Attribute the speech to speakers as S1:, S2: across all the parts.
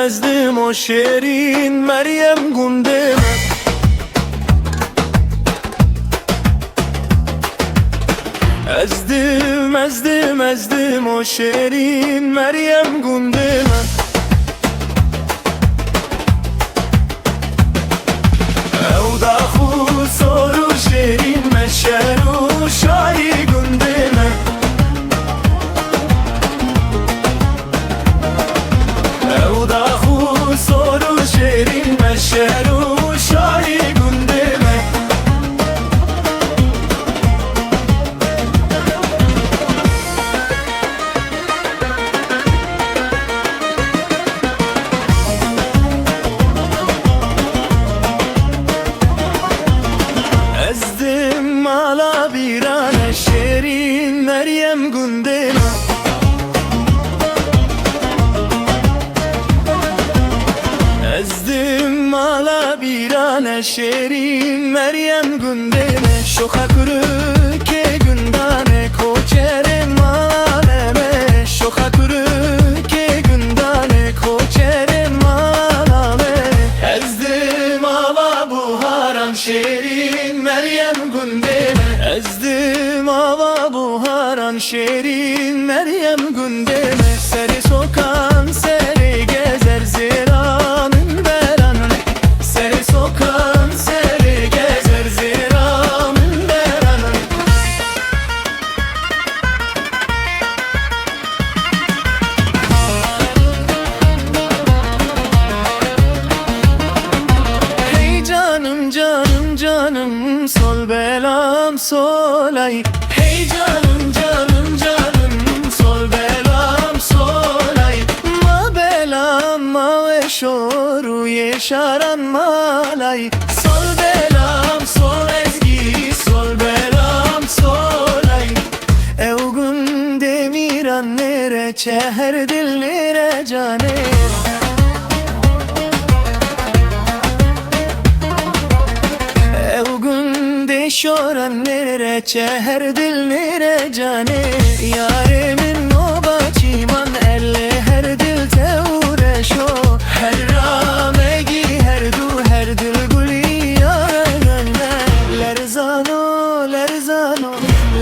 S1: ezdim o şerin Meryem gündeme. Ezdim, ezdim, ezdim o şerin Meryem gündeme. Evda xu soru şerin meşeru şahi gündeme. Evda xu soru şerin meşeru şahi gündeme. Ezdim ala birane şerin Meryem gündeme. Ezdim ala birane şerin Meryem gündeme. Şoka kürüke gündane koçere maleme. Şoka kürüke gündane koçere malame. Ezdim ala buharan şerin Meryem gündeme. Ezdim ala buharan şerin Meryem gündeme. Seri sokan seri gezer ziranın beranın. Seri sokan seri gezer ziranın beranın. Hey canım canım canım sol belam solay. Hey canım canım canım sol belam solay. Ma belam ma ve şoru yeşaran malay. Sol belam sol ezgi sol belam solay. Evgun demiran nere çeher dillere cane. Evgun de şoran nere çeher dillere cane. Yarimin o baçiman elle her dil te uğreşo. Her ramegi her du her dil guli yaragane. Lerzano lerzano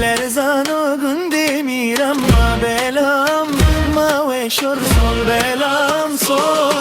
S1: lerzano gündemiram ma belam ma ve şor sol belam sol.